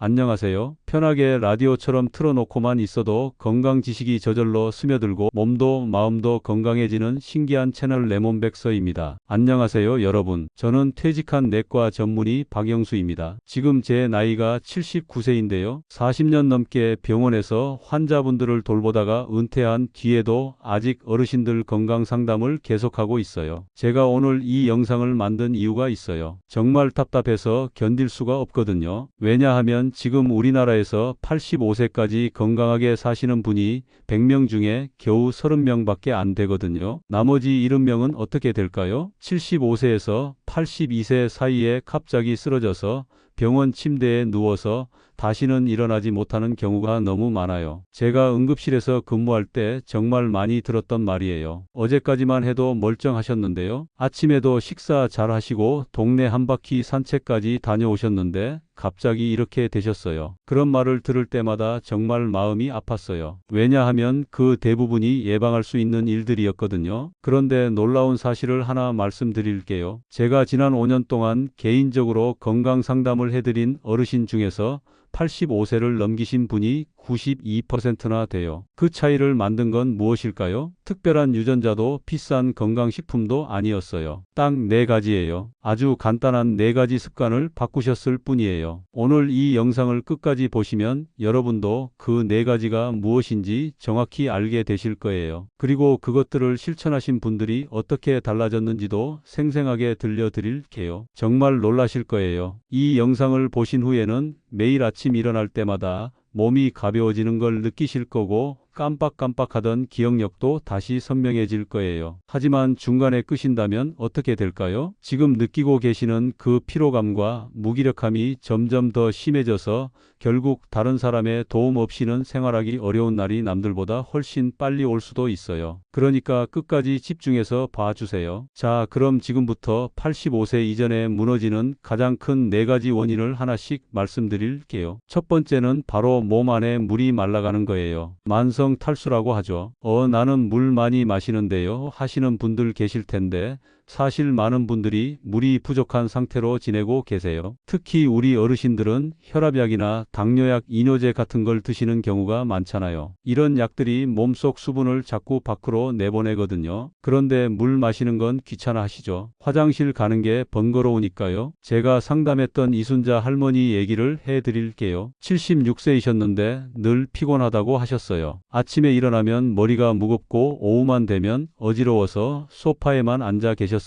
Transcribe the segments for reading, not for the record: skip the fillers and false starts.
안녕하세요. 편하게 라디오처럼 틀어놓고만 있어도 건강 지식이 저절로 스며들고 몸도 마음도 건강해지는 신기한 채널 레몬백서입니다. 안녕하세요 여러분. 저는 퇴직한 내과 전문의 박영수입니다. 지금 제 나이가 79세인데요. 40년 넘게 병원에서 환자분들을 돌보다가 은퇴한 뒤에도 아직 어르신들 건강 상담을 계속하고 있어요. 제가 오늘 이 영상을 만든 이유가 있어요. 정말 답답해서 견딜 수가 없거든요. 왜냐하면 지금 우리나라에서 85세까지 건강하게 사시는 분이 100명 중에 겨우 30명밖에 안 되거든요. 나머지 70명은 어떻게 될까요? 75세에서 82세 사이에 갑자기 쓰러져서 병원 침대에 누워서 다시는 일어나지 못하는 경우가 너무 많아요. 제가 응급실에서 근무할 때 정말 많이 들었던 말이에요. 어제까지만 해도 멀쩡하셨는데요. 아침에도 식사 잘 하시고 동네 한 바퀴 산책까지 다녀오셨는데 갑자기 이렇게 되셨어요. 그런 말을 들을 때마다 정말 마음이 아팠어요. 왜냐하면 그 대부분이 예방할 수 있는 일들이었거든요. 그런데 놀라운 사실을 하나 말씀드릴게요. 제가 지난 5년 동안 개인적으로 건강 상담을 해드린 어르신 중에서 85세를 넘기신 분이 92%나 돼요. 그 차이를 만든 건 무엇일까요? 특별한 유전자도 비싼 건강식품도 아니었어요. 딱 4가지예요. 아주 간단한 4가지 습관을 바꾸셨을 뿐이에요. 오늘 이 영상을 끝까지 보시면 여러분도 그 4가지가 무엇인지 정확히 알게 되실 거예요. 그리고 그것들을 실천하신 분들이 어떻게 달라졌는지도 생생하게 들려드릴게요. 정말 놀라실 거예요. 이 영상을 보신 후에는 매일 아침 일어날 때마다 몸이 가벼워지는 걸 느끼실 거고 깜빡깜빡하던 기억력도 다시 선명해질 거예요. 하지만 중간에 끄신다면 어떻게 될까요? 지금 느끼고 계시는 그 피로감과 무기력함이 점점 더 심해져서 결국 다른 사람의 도움 없이는 생활하기 어려운 날이 남들보다 훨씬 빨리 올 수도 있어요. 그러니까 끝까지 집중해서 봐주세요. 자, 그럼 지금부터 85세 이전에 무너지는 가장 큰 4가지 원인을 하나씩 말씀드릴게요. 첫 번째는 바로 몸 안에 물이 말라가는 거예요. 만성 탈수라고 하죠. 나는 물 많이 마시는데요 하시는 분들 계실 텐데 사실 많은 분들이 물이 부족한 상태로 지내고 계세요. 특히 우리 어르신들은 혈압약이나 당뇨약, 이뇨제 같은 걸 드시는 경우가 많잖아요. 이런 약들이 몸속 수분을 자꾸 밖으로 내보내거든요. 그런데 물 마시는 건 귀찮아 하시죠. 화장실 가는 게 번거로우니까요. 제가 상담했던 이순자 할머니 얘기를 해드릴게요. 76세이셨는데 늘 피곤하다고 하셨어요. 아침에 일어나면 머리가 무겁고 오후만 되면 어지러워서 소파에만 앉아 계셨어요.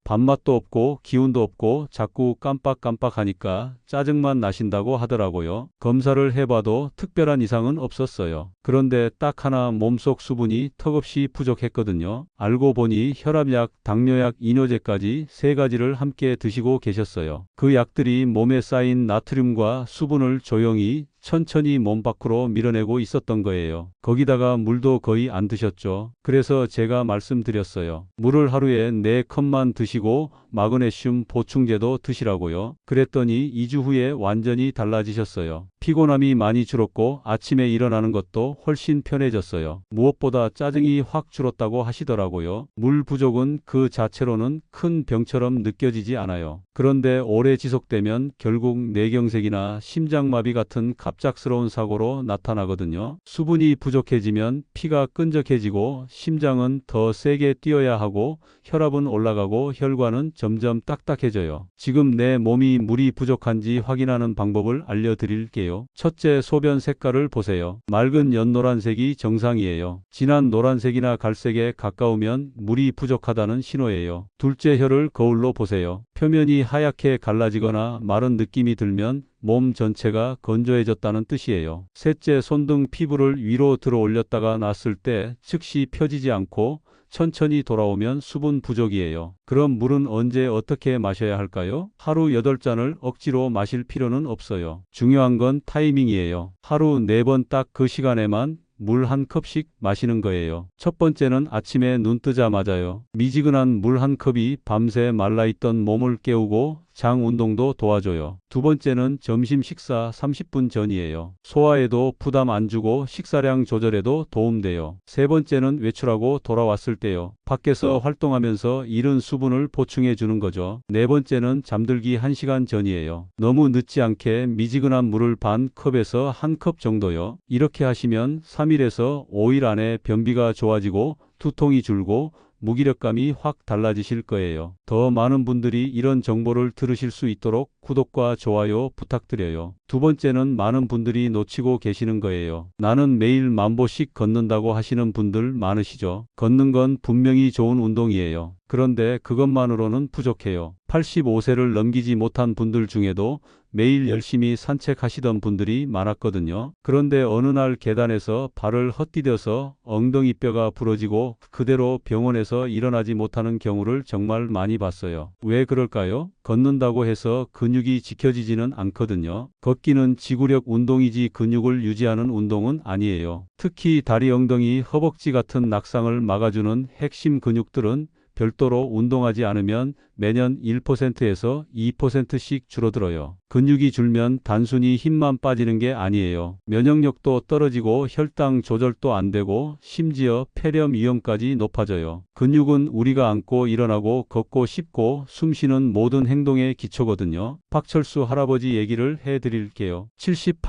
밥맛도 없고 기운도 없고 자꾸 깜빡깜빡하니까 짜증만 나신다고 하더라고요. 검사를 해봐도 특별한 이상은 없었어요. 그런데 딱 하나 몸속 수분이 턱없이 부족했거든요. 알고 보니 혈압약, 당뇨약, 이뇨제까지 3가지를 함께 드시고 계셨어요. 그 약들이 몸에 쌓인 나트륨과 수분을 조용히 천천히 몸 밖으로 밀어내고 있었던 거예요. 거기다가 물도 거의 안 드셨죠. 그래서 제가 말씀드렸어요. 물을 하루에 4컵만 드시고 마그네슘 보충제도 드시라고요. 그랬더니 2주 후에 완전히 달라지셨어요. 피곤함이 많이 줄었고 아침에 일어나는 것도 훨씬 편해졌어요. 무엇보다 짜증이 확 줄었다고 하시더라고요. 물 부족은 그 자체로는 큰 병처럼 느껴지지 않아요. 그런데 오래 지속되면 결국 뇌경색이나 심장마비 같은 갑작스러운 사고로 나타나거든요. 수분이 부족해지면 피가 끈적해지고 심장은 더 세게 뛰어야 하고 혈압은 올라가고 혈관은 점점 딱딱해져요. 지금 내 몸이 물이 부족한지 확인하는 방법을 알려드릴게요. 첫째, 소변 색깔을 보세요. 맑은 연노란색이 정상이에요. 진한 노란색이나 갈색에 가까우면 물이 부족하다는 신호예요. 둘째, 혀를 거울로 보세요. 표면이 하얗게 갈라지거나 마른 느낌이 들면 몸 전체가 건조해졌다는 뜻이에요. 셋째, 손등 피부를 위로 들어 올렸다가 놨을 때 즉시 펴지지 않고 천천히 돌아오면 수분 부족이에요. 그럼 물은 언제 어떻게 마셔야 할까요? 하루 8잔을 억지로 마실 필요는 없어요. 중요한 건 타이밍이에요. 하루 4번 딱 그 시간에만 물 1컵씩 마시는 거예요. 첫 번째는 아침에 눈 뜨자마자요. 미지근한 물 1컵이 밤새 말라있던 몸을 깨우고 장 운동도 도와줘요. 두 번째는 점심 식사 30분 전이에요. 소화에도 부담 안 주고 식사량 조절에도 도움돼요. 세 번째는 외출하고 돌아왔을 때요. 밖에서 활동하면서 잃은 수분을 보충해 주는 거죠. 네 번째는 잠들기 1시간 전이에요. 너무 늦지 않게 미지근한 물을 반 컵에서 한 컵 정도요. 이렇게 하시면 3일에서 5일 안에 변비가 좋아지고 두통이 줄고 무기력감이 확 달라지실 거예요. 더 많은 분들이 이런 정보를 들으실 수 있도록 구독과 좋아요 부탁드려요. 두 번째는 많은 분들이 놓치고 계시는 거예요. 나는 매일 10,000보씩 걷는다고 하시는 분들 많으시죠? 걷는 건 분명히 좋은 운동이에요. 그런데 그것만으로는 부족해요. 85세를 넘기지 못한 분들 중에도 매일 열심히 산책하시던 분들이 많았거든요. 그런데 어느 날 계단에서 발을 헛디뎌서 엉덩이뼈가 부러지고 그대로 병원에서 일어나지 못하는 경우를 정말 많이 봤어요. 왜 그럴까요? 걷는다고 해서 근육이 지켜지지는 않거든요. 걷기는 지구력 운동이지 근육을 유지하는 운동은 아니에요. 특히 다리, 엉덩이, 허벅지 같은 낙상을 막아주는 핵심 근육들은 별도로 운동하지 않으면 매년 1%에서 2%씩 줄어들어요. 근육이 줄면 단순히 힘만 빠지는 게 아니에요. 면역력도 떨어지고 혈당 조절도 안 되고 심지어 폐렴 위험까지 높아져요. 근육은 우리가 앉고 일어나고 걷고 씹고 숨쉬는 모든 행동의 기초거든요. 박철수 할아버지 얘기를 해드릴게요.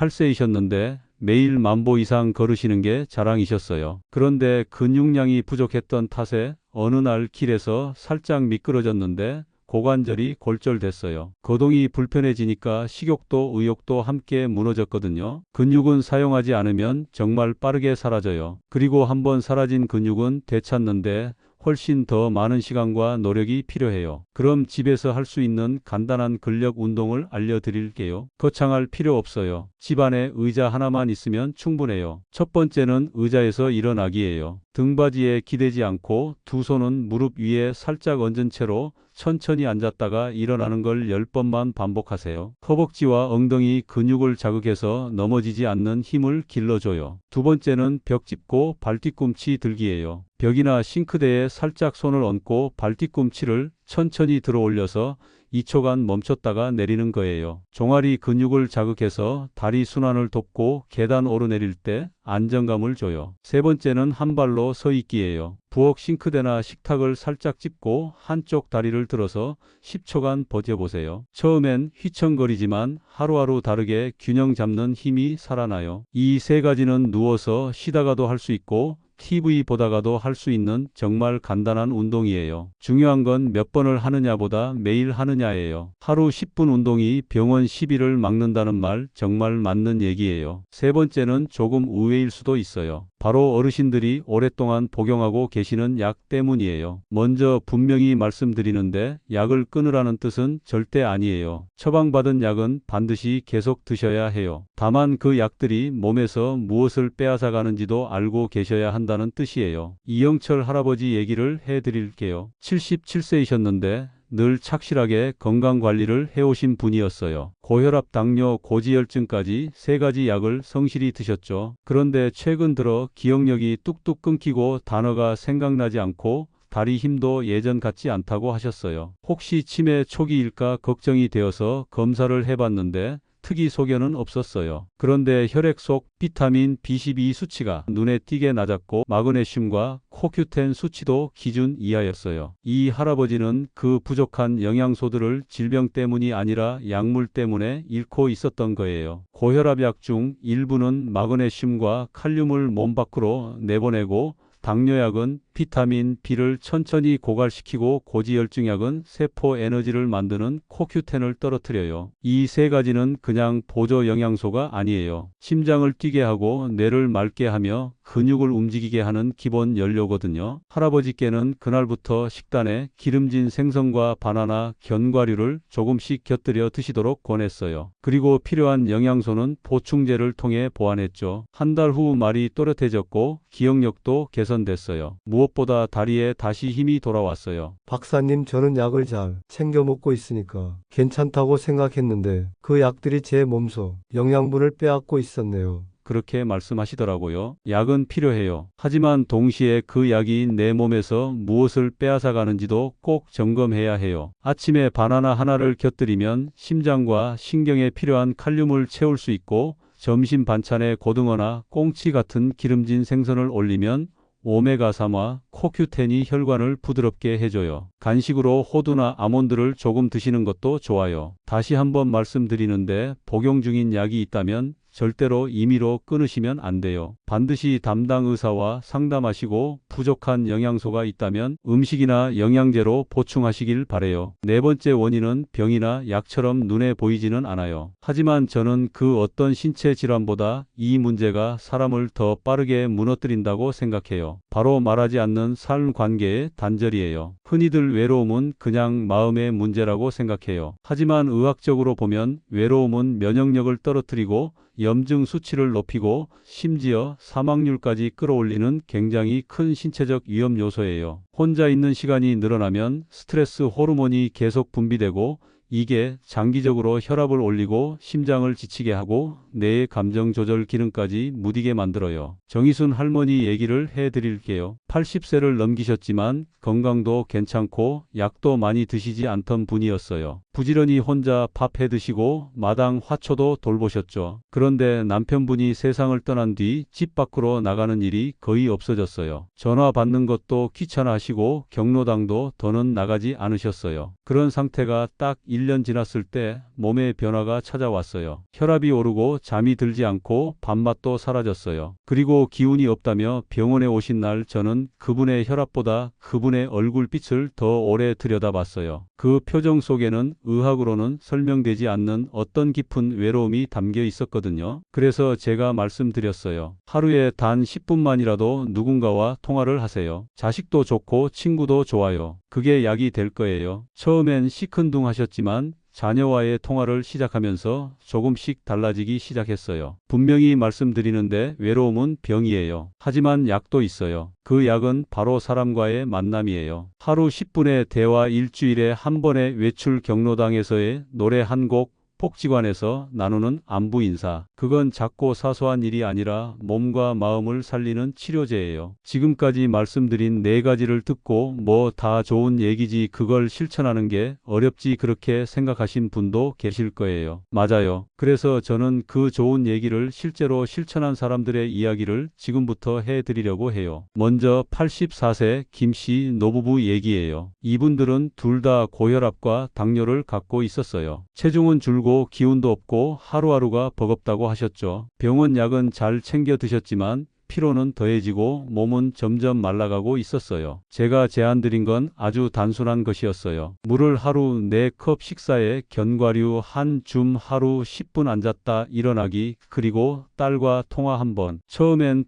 78세이셨는데 매일 10,000보 이상 걸으시는 게 자랑이셨어요. 그런데 근육량이 부족했던 탓에 어느 날 길에서 살짝 미끄러졌는데 고관절이 골절됐어요. 거동이 불편해지니까 식욕도 의욕도 함께 무너졌거든요. 근육은 사용하지 않으면 정말 빠르게 사라져요. 그리고 한번 사라진 근육은 되찾는데 훨씬 더 많은 시간과 노력이 필요해요. 그럼 집에서 할 수 있는 간단한 근력 운동을 알려드릴게요. 거창할 필요 없어요. 집안에 의자 하나만 있으면 충분해요. 첫 번째는 의자에서 일어나기예요. 등받이에 기대지 않고 두 손은 무릎 위에 살짝 얹은 채로 천천히 앉았다가 일어나는 걸 10번만 반복하세요. 허벅지와 엉덩이 근육을 자극해서 넘어지지 않는 힘을 길러줘요. 두 번째는 벽 짚고 발뒤꿈치 들기예요. 벽이나 싱크대에 살짝 손을 얹고 발뒤꿈치를 천천히 들어 올려서 2초간 멈췄다가 내리는 거예요. 종아리 근육을 자극해서 다리 순환을 돕고 계단 오르내릴 때 안정감을 줘요. 세 번째는 한 발로 서 있기예요. 부엌 싱크대나 식탁을 살짝 짚고 한쪽 다리를 들어서 10초간 버텨보세요. 처음엔 휘청거리지만 하루하루 다르게 균형 잡는 힘이 살아나요. 이 세 가지는 누워서 쉬다가도 할 수 있고 TV 보다가도 할 수 있는 정말 간단한 운동이에요. 중요한 건 몇 번을 하느냐보다 매일 하느냐예요. 하루 10분 운동이 병원 시비를 막는다는 말 정말 맞는 얘기예요. 세 번째는 조금 의외일 수도 있어요. 바로 어르신들이 오랫동안 복용하고 계시는 약 때문이에요. 먼저 분명히 말씀드리는데 약을 끊으라는 뜻은 절대 아니에요. 처방받은 약은 반드시 계속 드셔야 해요. 다만 그 약들이 몸에서 무엇을 빼앗아 가는지도 알고 계셔야 한다는 뜻이에요. 이영철 할아버지 얘기를 해드릴게요. 77세이셨는데 늘 착실하게 건강관리를 해오신 분이었어요. 고혈압, 당뇨, 고지혈증까지 세 가지 약을 성실히 드셨죠. 그런데 최근 들어 기억력이 뚝뚝 끊기고 단어가 생각나지 않고 다리 힘도 예전 같지 않다고 하셨어요. 혹시 치매 초기일까 걱정이 되어서 검사를 해봤는데 특이 소견은 없었어요. 그런데 혈액 속 비타민 B12 수치가 눈에 띄게 낮았고 마그네슘과 코큐텐 수치도 기준 이하였어요. 이 할아버지는 그 부족한 영양소들을 질병 때문이 아니라 약물 때문에 잃고 있었던 거예요. 고혈압약 중 일부는 마그네슘과 칼륨을 몸 밖으로 내보내고 당뇨약은 비타민 B를 천천히 고갈시키고 고지혈증약은 세포 에너지를 만드는 코큐텐을 떨어뜨려요. 이 세 가지는 그냥 보조 영양소가 아니에요. 심장을 뛰게 하고 뇌를 맑게 하며 근육을 움직이게 하는 기본 연료거든요. 할아버지께는 그날부터 식단에 기름진 생선과 바나나, 견과류를 조금씩 곁들여 드시도록 권했어요. 그리고 필요한 영양소는 보충제를 통해 보완했죠. 한 달 후 말이 또렷해졌고 기억력도 개선됐어요. 무엇보다 다리에 다시 힘이 돌아왔어요. 박사님, 저는 약을 잘 챙겨 먹고 있으니까 괜찮다고 생각했는데 그 약들이 제 몸속 영양분을 빼앗고 있었네요. 그렇게 말씀하시더라고요. 약은 필요해요. 하지만 동시에 그 약이 내 몸에서 무엇을 빼앗아 가는지도 꼭 점검해야 해요. 아침에 바나나 하나를 곁들이면 심장과 신경에 필요한 칼륨을 채울 수 있고, 점심 반찬에 고등어나 꽁치 같은 기름진 생선을 올리면 오메가3와 코큐텐이 혈관을 부드럽게 해줘요. 간식으로 호두나 아몬드를 조금 드시는 것도 좋아요. 다시 한번 말씀드리는데, 복용 중인 약이 있다면 절대로 임의로 끊으시면 안 돼요. 반드시 담당 의사와 상담하시고 부족한 영양소가 있다면 음식이나 영양제로 보충하시길 바래요. 네 번째 원인은 병이나 약처럼 눈에 보이지는 않아요. 하지만 저는 그 어떤 신체 질환보다 이 문제가 사람을 더 빠르게 무너뜨린다고 생각해요. 바로 말하지 않는 삶 관계의 단절이에요. 흔히들 외로움은 그냥 마음의 문제라고 생각해요. 하지만 의학적으로 보면 외로움은 면역력을 떨어뜨리고 염증 수치를 높이고 심지어 사망률까지 끌어올리는 굉장히 큰 신체적 위험 요소예요. 혼자 있는 시간이 늘어나면 스트레스 호르몬이 계속 분비되고, 이게 장기적으로 혈압을 올리고 심장을 지치게 하고 뇌의 감정 조절 기능까지 무디게 만들어요. 정희순 할머니 얘기를 해드릴게요. 80세를 넘기셨지만 건강도 괜찮고 약도 많이 드시지 않던 분이었어요. 부지런히 혼자 밥 해 드시고 마당 화초도 돌보셨죠. 그런데 남편분이 세상을 떠난 뒤 집 밖으로 나가는 일이 거의 없어졌어요. 전화 받는 것도 귀찮아하시고 경로당도 더는 나가지 않으셨어요. 그런 상태가 딱 1년 지났을 때 몸에 변화가 찾아왔어요. 혈압이 오르고 잠이 들지 않고 밥맛도 사라졌어요. 그리고 기운이 없다며 병원에 오신 날 저는 그분의 혈압보다 그분의 얼굴빛을 더 오래 들여다봤어요. 그 표정 속에는 의학으로는 설명되지 않는 어떤 깊은 외로움이 담겨 있었거든요. 그래서 제가 말씀드렸어요. 하루에 단 10분만이라도 누군가와 통화를 하세요. 자식도 좋고 친구도 좋아요. 그게 약이 될 거예요. 처음엔 시큰둥하셨지만 자녀와의 통화를 시작하면서 조금씩 달라지기 시작했어요. 분명히 말씀드리는데 외로움은 병이에요. 하지만 약도 있어요. 그 약은 바로 사람과의 만남이에요. 하루 10분의 대화, 일주일에 한 번의 외출, 경로당에서의 노래 한 곡, 복지관에서 나누는 안부 인사. 그건 작고 사소한 일이 아니라 몸과 마음을 살리는 치료제예요. 지금까지 말씀드린 네 가지를 듣고 뭐 다 좋은 얘기지 그걸 실천하는 게 어렵지 그렇게 생각하신 분도 계실 거예요. 맞아요. 그래서 저는 그 좋은 얘기를 실제로 실천한 사람들의 이야기를 지금부터 해드리려고 해요. 먼저 84세 김씨 노부부 얘기예요. 이분들은 둘 다 고혈압과 당뇨를 갖고 있었어요. 체중은 줄고 기운도 없고 하루하루가 버겁다고 하셨죠. 병원 약은 잘 챙겨 드셨지만 피로는 더해지고 몸은 점점 말라가고 있었어요. 제가 제안드린 건 아주 단순한 것이었어요. 물을 하루 4컵, 식사에 견과류 한 줌, 하루 10분 앉았다 일어나기, 그리고 딸과 통화 한 번. 처음엔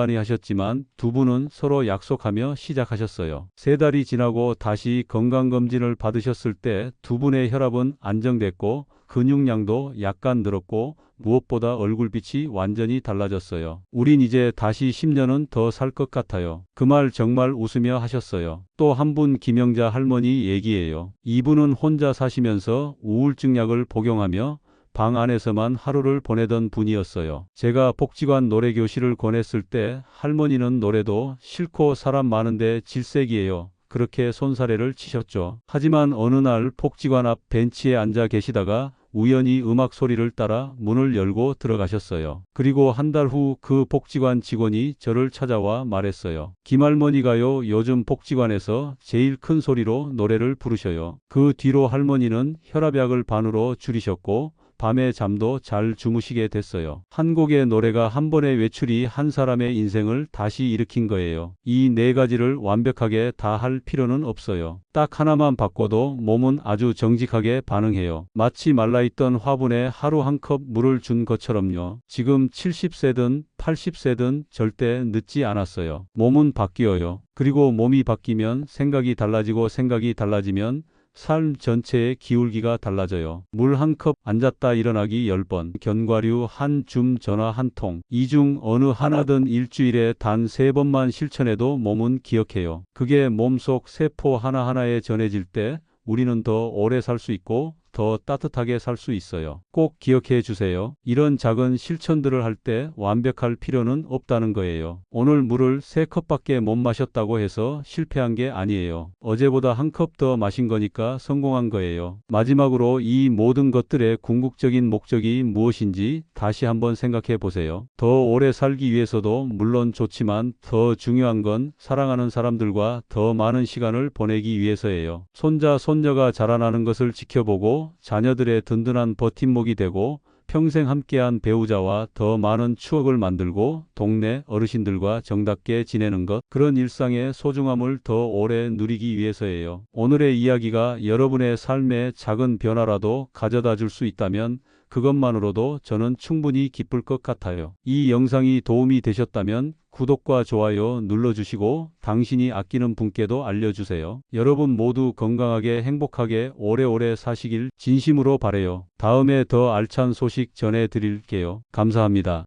반신반의하셨지만 두 분은 서로 약속하며 시작하셨어요. 3달이 지나고 다시 건강검진을 받으셨을 때 두 분의 혈압은 안정됐고 근육량도 약간 늘었고 무엇보다 얼굴빛이 완전히 달라졌어요. 우린 이제 다시 10년은 더 살 것 같아요. 그 말 정말 웃으며 하셨어요. 또 한 분 김영자 할머니 얘기예요. 이분은 혼자 사시면서 우울증 약을 복용하며 방 안에서만 하루를 보내던 분이었어요. 제가 복지관 노래교실을 권했을 때 할머니는 노래도 싫고 사람 많은데 질색이에요. 그렇게 손사래를 치셨죠. 하지만 어느 날 복지관 앞 벤치에 앉아 계시다가 우연히 음악 소리를 따라 문을 열고 들어가셨어요. 그리고 한 달 후 그 복지관 직원이 저를 찾아와 말했어요. 김할머니가요, 요즘 복지관에서 제일 큰 소리로 노래를 부르셔요. 그 뒤로 할머니는 혈압약을 반으로 줄이셨고 밤에 잠도 잘 주무시게 됐어요. 한 곡의 노래가 한 번의 외출이 한 사람의 인생을 다시 일으킨 거예요. 이 4가지를 완벽하게 다 할 필요는 없어요. 딱 하나만 바꿔도 몸은 아주 정직하게 반응해요. 마치 말라있던 화분에 하루 한 컵 물을 준 것처럼요. 지금 70세든 80세든 절대 늦지 않았어요. 몸은 바뀌어요. 그리고 몸이 바뀌면 생각이 달라지고 생각이 달라지면 삶 전체의 기울기가 달라져요. 물 한 컵, 앉았다 일어나기 10번, 견과류 한 줌, 전화 한 통. 이 중 어느 하나든 일주일에 단 3번만 실천해도 몸은 기억해요. 그게 몸속 세포 하나하나에 전해질 때 우리는 더 오래 살 수 있고 더 따뜻하게 살 수 있어요. 꼭 기억해 주세요. 이런 작은 실천들을 할 때 완벽할 필요는 없다는 거예요. 오늘 물을 3컵밖에 못 마셨다고 해서 실패한 게 아니에요. 어제보다 한 컵 더 마신 거니까 성공한 거예요. 마지막으로 이 모든 것들의 궁극적인 목적이 무엇인지 다시 한번 생각해 보세요. 더 오래 살기 위해서도 물론 좋지만 더 중요한 건 사랑하는 사람들과 더 많은 시간을 보내기 위해서예요. 손자, 손녀가 자라나는 것을 지켜보고 자녀들의 든든한 버팀목이 되고 평생 함께한 배우자와 더 많은 추억을 만들고 동네 어르신들과 정답게 지내는 것, 그런 일상의 소중함을 더 오래 누리기 위해서예요. 오늘의 이야기가 여러분의 삶에 작은 변화라도 가져다 줄 수 있다면 그것만으로도 저는 충분히 기쁠 것 같아요. 이 영상이 도움이 되셨다면 구독과 좋아요 눌러주시고 당신이 아끼는 분께도 알려주세요. 여러분 모두 건강하게 행복하게 오래오래 사시길 진심으로 바라요. 다음에 더 알찬 소식 전해드릴게요. 감사합니다.